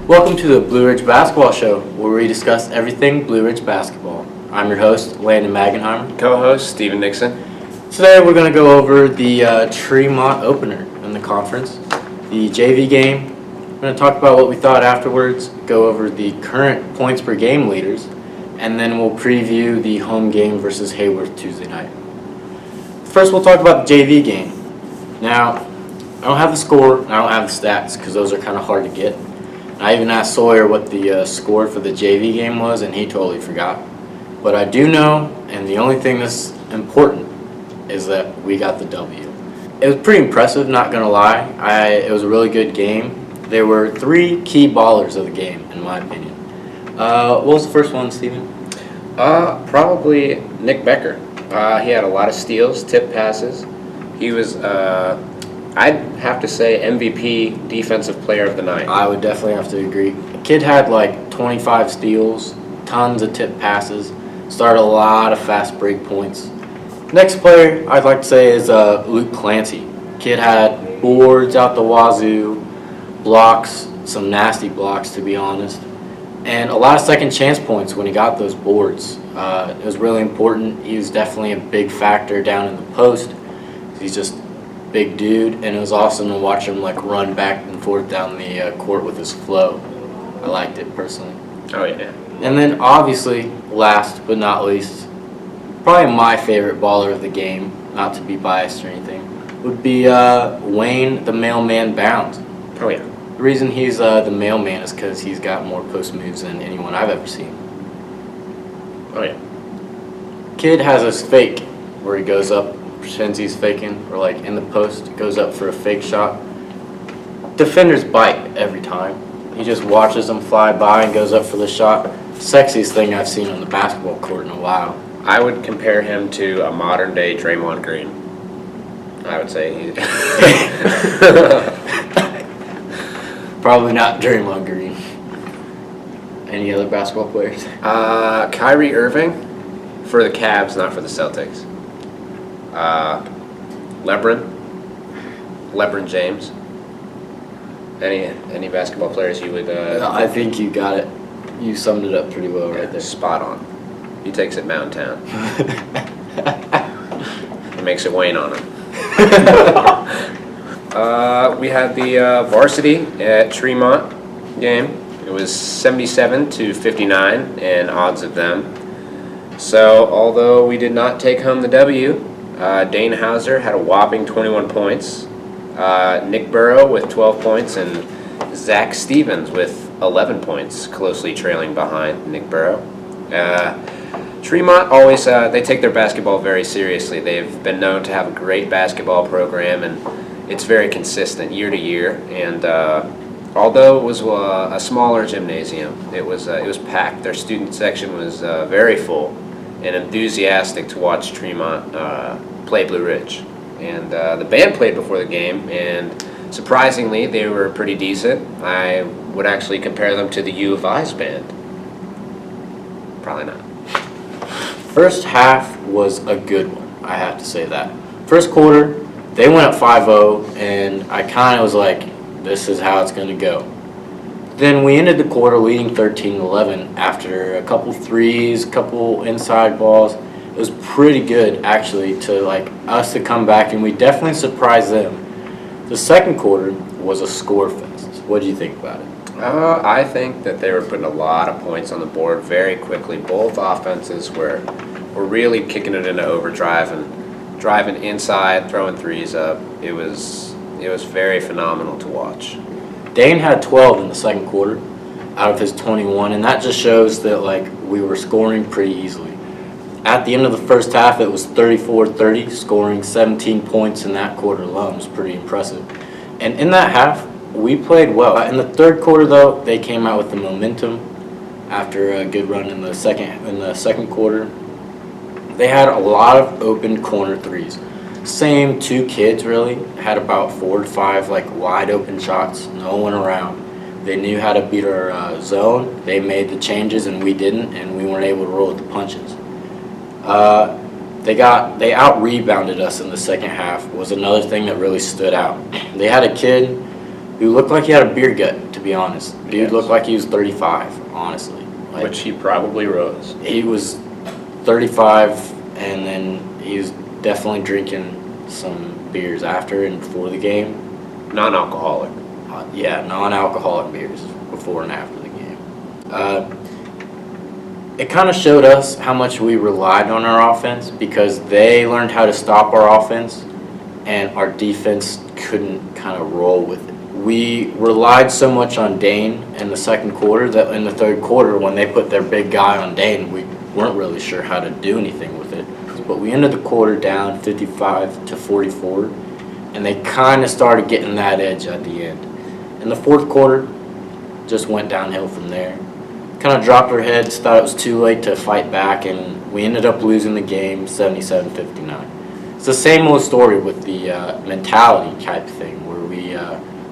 Welcome to the Blue Ridge Basketball Show, where we discuss everything Blue Ridge basketball. I'm your host, Landon Magenheimer. Co-host, Stephen Nixon. Today we're going to go over the Tremont opener in the conference, the JV game. We're going to talk about what we thought afterwards, go over the current points per game leaders, and then we'll preview the home game versus Heyworth Tuesday night. First, we'll talk about the JV game. Now, I don't have the score, I don't have the stats, because those are kind of hard to get. I even asked Sawyer what the score for the JV game was, and he totally forgot. But I do know, and the only thing that's important is that we got the W. It was pretty impressive, not going to lie. It was a really good game. There were three key ballers of the game, in my opinion. What was the first one, Stephen? Probably Nick Becker. He had a lot of steals, tip passes. He was, I'd have to say, MVP Defensive Player of the Night. I would definitely have to agree. The kid had like 25 steals, tons of tip passes, started a lot of fast break points. Next player I'd like to say is Luke Clancy. Kid had boards out the wazoo, blocks, some nasty blocks to be honest, and a lot of second chance points when he got those boards. It was really important. He was definitely a big factor down in the post. He's just big dude, and it was awesome to watch him like run back and forth down the court with his flow. I liked it personally. Oh yeah. And then obviously, last but not least, probably my favorite baller of the game, not to be biased or anything, would be Wayne the Mailman Bounds. Oh yeah. The reason he's the mailman is because he's got more post moves than anyone I've ever seen. Oh yeah. Kid has this fake where he goes up, pretends he's faking, or like in the post, goes up for a fake shot. Defenders bite every time. He just watches them fly by and goes up for the shot. Sexiest thing I've seen on the basketball court in a while. I would compare him to a modern day Draymond Green. I would say he. Probably not Draymond Green. Any other basketball players? Kyrie Irving for the Cavs, not for the Celtics. LeBron James. Any basketball players you would? I think you got it. You summed it up pretty well right there. Spot on. He takes it Mountain Town. He makes it Wayne on him. We had the varsity at Tremont game. It was 77-59 in odds of them. So although we did not take home the W, Dane Hauser had a whopping 21 points. Nick Burrow with 12 points and Zach Stevens with 11 points, closely trailing behind Nick Burrow. Tremont always, they take their basketball very seriously. They've been known to have a great basketball program, and it's very consistent year to year. And although it was a smaller gymnasium, it was packed. Their student section was very full and enthusiastic to watch Tremont play Blue Ridge. And the band played before the game, and surprisingly, they were pretty decent. I would actually compare them to the U of I's band. Probably not. First half was a good one, I have to say that. First quarter, they went up 5-0, and I kind of was like, this is how it's going to go. Then we ended the quarter leading 13-11 after a couple threes, a couple inside balls. It was pretty good, actually, to like us to come back, and we definitely surprised them. The second quarter was a score fest. What do you think about it? I think that they were putting a lot of points on the board very quickly. Both offenses were really kicking it into overdrive and driving inside, throwing threes up. It was very phenomenal to watch. Dane had 12 in the second quarter out of his 21, and that just shows that like we were scoring pretty easily. At the end of the first half, it was 34-30, scoring 17 points in that quarter alone. It was pretty impressive. And in that half, we played well. In the third quarter, though, they came out with the momentum after a good run in the second quarter. They had a lot of open corner threes. Same two kids, really, had about 4 to 5 like wide open shots, no one around. They knew how to beat our zone. They made the changes, and we didn't, and we weren't able to roll with the punches. They out-rebounded us in the second half was another thing that really stood out. They had a kid who looked like he had a beer gut, to be honest. Dude Yes. looked like he was 35, honestly. Like, Which he probably was. he was 35, and then he was definitely drinking some beers after and before the game. Non-alcoholic. Yeah, non-alcoholic beers before and after the game. It kind of showed us how much we relied on our offense because they learned how to stop our offense, and our defense couldn't kind of roll with it. We relied so much on Dane in the second quarter that in the third quarter, when they put their big guy on Dane, we weren't really sure how to do anything with it. But we ended the quarter down 55-44, and they kind of started getting that edge at the end. In the fourth quarter, just went downhill from there. Kind of dropped our heads, thought it was too late to fight back, and we ended up losing the game 77-59. It's the same old story with the mentality type thing, where we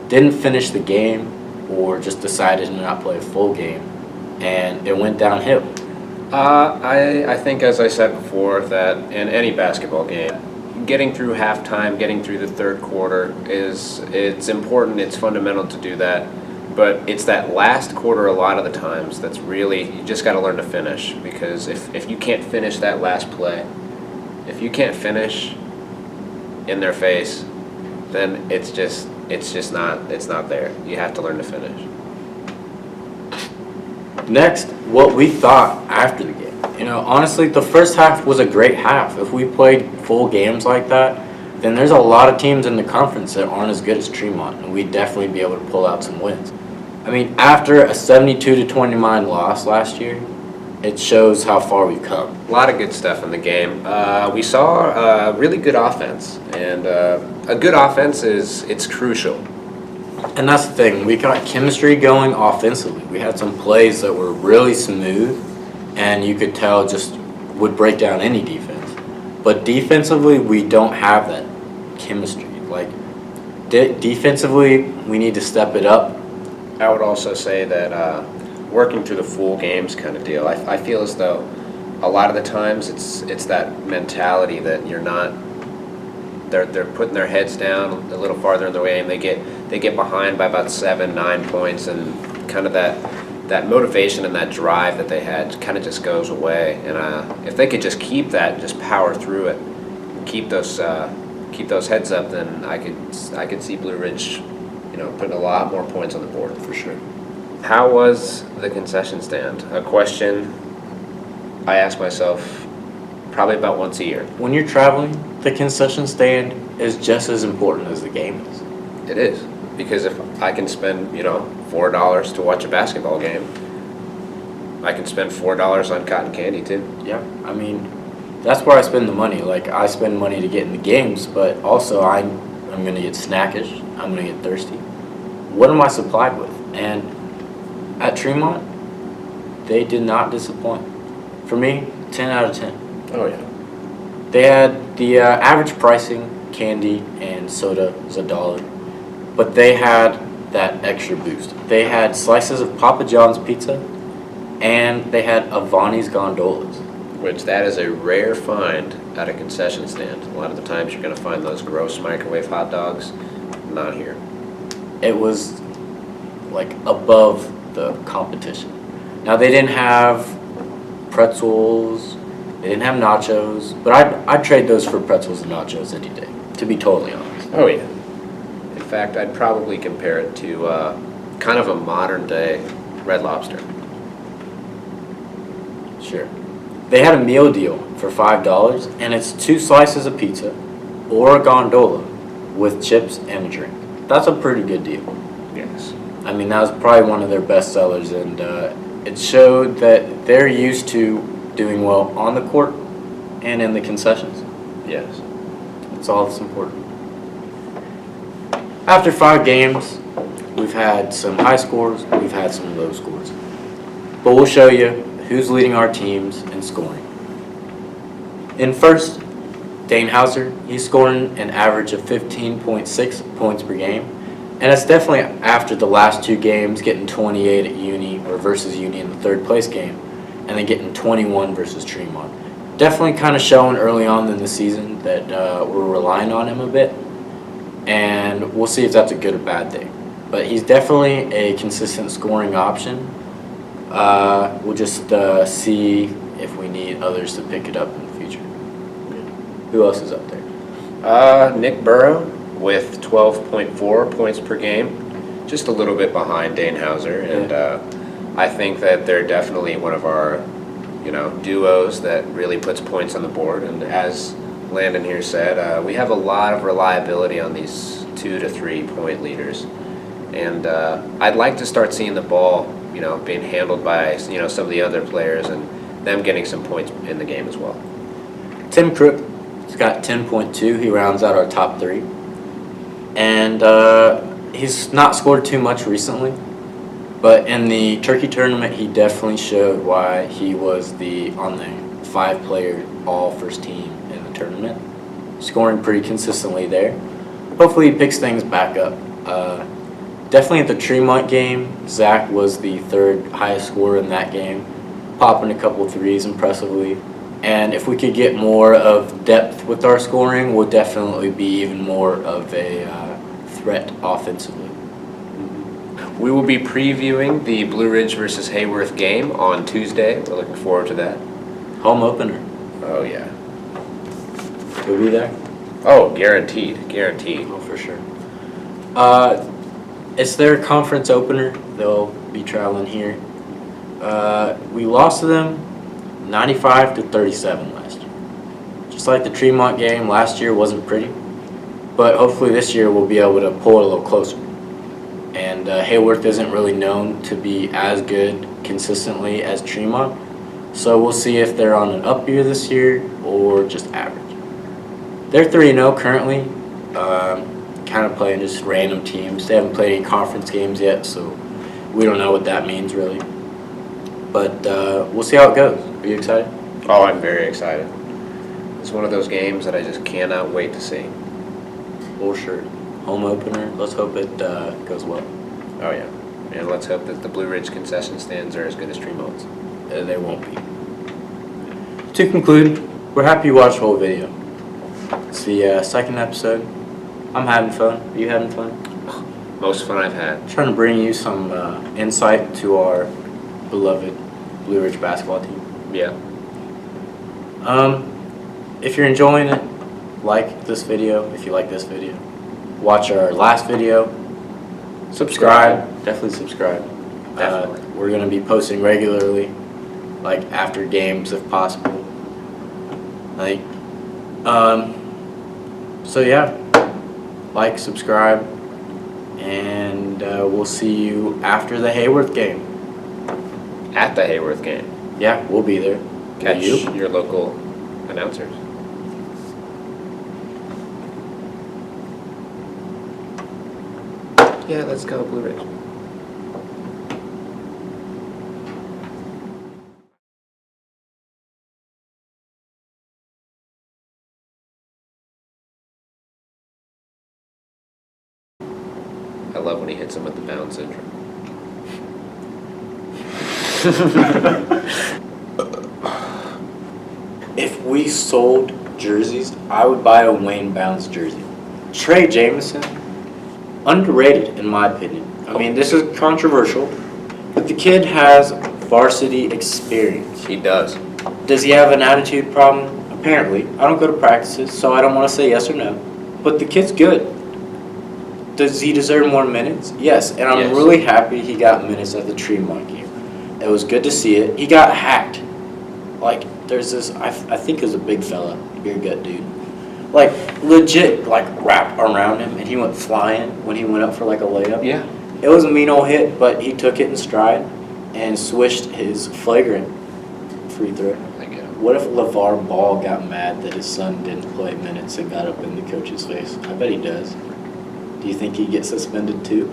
didn't finish the game or just decided to not play a full game, and it went downhill. I think, as I said before, that in any basketball game, getting through halftime, getting through the third quarter it's important, it's fundamental to do that. But it's that last quarter a lot of the times that's really, you just got to learn to finish. Because if you can't finish that last play, if you can't finish in their face, then it's not there. You have to learn to finish. Next, what we thought after the game. Honestly, the first half was a great half. If we played full games like that, then there's a lot of teams in the conference that aren't as good as Tremont, and we'd definitely be able to pull out some wins. After a 72-29 loss last year, it shows how far we've come. A lot of good stuff in the game. We saw really good offense, and a good offense it's crucial. And that's the thing. We got chemistry going offensively. We had some plays that were really smooth, and you could tell just would break down any defense. But defensively, we don't have that chemistry. Defensively, we need to step it up. I would also say that working through the full games kind of deal. I feel as though a lot of the times it's that mentality that you're not. They're putting their heads down a little farther in the way, and they get behind by about 7-9 points, and kind of that motivation and that drive that they had kind of just goes away. And if they could just keep that and just power through it, keep those heads up, then I could see Blue Ridge, putting a lot more points on the board for sure. How was the concession stand? A question I ask myself probably about once a year. When you're traveling, the concession stand is just as important as the game is. It is, because if I can spend, $4 to watch a basketball game, I can spend $4 on cotton candy too. Yeah, that's where I spend the money. I spend money to get in the games, but also I'm going to get snackish. I'm going to get thirsty. What am I supplied with? And at Tremont, they did not disappoint. For me, 10 out of 10. Oh yeah. They had the average pricing, candy and soda was $1, but they had that extra boost. They had slices of Papa John's pizza, and they had Avani's gondolas. Which that is a rare find at a concession stand. A lot of the times you're going to find those gross microwave hot dogs. Not here. It was above the competition. Now they didn't have pretzels, they didn't have nachos, but I'd trade those for pretzels and nachos any day, to be totally honest. Oh yeah. In fact, I'd probably compare it to kind of a modern day Red Lobster. Sure. They had a meal deal for $5, and it's 2 slices of pizza or a gondola with chips and a drink. That's a pretty good deal. Yes. That was probably one of their best sellers, and it showed that they're used to doing well on the court and in the concessions. Yes. That's all that's important. After 5 games, we've had some high scores, we've had some low scores. But we'll show you who's leading our teams in scoring. In first, Dane Hauser, he's scoring an average of 15.6 points per game. And it's definitely after the last 2 games, getting 28 at Uni or versus Uni in the third place game, and then getting 21 versus Tremont. Definitely kind of showing early on in the season that we're relying on him a bit. And we'll see if that's a good or bad thing. but he's definitely a consistent scoring option. We'll just see if we need others to pick it up in the future. Who else is up there? Nick Burrow with 12.4 points per game, just a little bit behind Dane Hauser, and I think that they're definitely one of our, duos that really puts points on the board. And as Landon here said, we have a lot of reliability on these 2 to 3 point leaders, and I'd like to start seeing the ball, being handled by some of the other players and them getting some points in the game as well. Tim Crook. He's got 10.2. He rounds out our top 3. And he's not scored too much recently. But in the Turkey tournament, he definitely showed why he was on the 5-player all-first team in the tournament. Scoring pretty consistently there. Hopefully he picks things back up. Definitely at the Tremont game, Zach was the 3rd highest scorer in that game. Popping a couple threes impressively. And if we could get more of depth with our scoring, we'll definitely be even more of a threat offensively. We will be previewing the Blue Ridge versus Heyworth game on Tuesday. We're looking forward to that. Home opener. Oh, yeah. You'll be there? Oh, guaranteed. Oh, for sure. It's their conference opener. They'll be traveling here. We lost to them 95-37 last year. Just like the Tremont game last year wasn't pretty, but hopefully this year we'll be able to pull it a little closer. And Heyworth isn't really known to be as good consistently as Tremont, so we'll see if they're on an up year this year or just average. They're 3-0 currently, kind of playing just random teams. They haven't played any conference games yet, so we don't know what that means really. But we'll see how it goes. Are you excited? Oh, I'm very excited. It's one of those games that I just cannot wait to see. For sure. Home opener. Let's hope it goes well. Oh, yeah. And let's hope that the Blue Ridge concession stands are as good as Tremont's. They won't be. To conclude, we're happy you watched the whole video. It's the second episode. I'm having fun. Are you having fun? Most fun I've had. Trying to bring you some insight to our beloved Blue Ridge basketball team. Yeah. If you're enjoying it, like this video. If you like this video, watch our last video. Subscribe. Definitely subscribe. Definitely. We're going to be posting regularly, like after games if possible. So yeah, like, subscribe, and we'll see you after the Heyworth game. At the Heyworth game. Yeah, we'll be there. Catch you? your local announcers. Yeah, let's go Blue Ridge. I love when he hits him with the bound syndrome. If we sold jerseys, I would buy a Wayne Bounds jersey. Trey Jamison, underrated in my opinion. I mean, this is controversial, but the kid has varsity experience. He does. Does he have an attitude problem? Apparently. I don't go to practices, so I don't want to say yes or no. But the kid's good. Does he deserve more minutes? Yes, and I'm really happy he got minutes at the Tremont game. It was good to see it. He got hacked. Like, there's this, I think it was a big fella, beer gut dude. Like, legit, like, wrap around him, and he went flying when he went up for, like, a layup. Yeah. It was a mean old hit, but he took it in stride and swished his flagrant free throw. What if LeVar Ball got mad that his son didn't play minutes and got up in the coach's face? I bet he does. Do you think he'd get suspended too?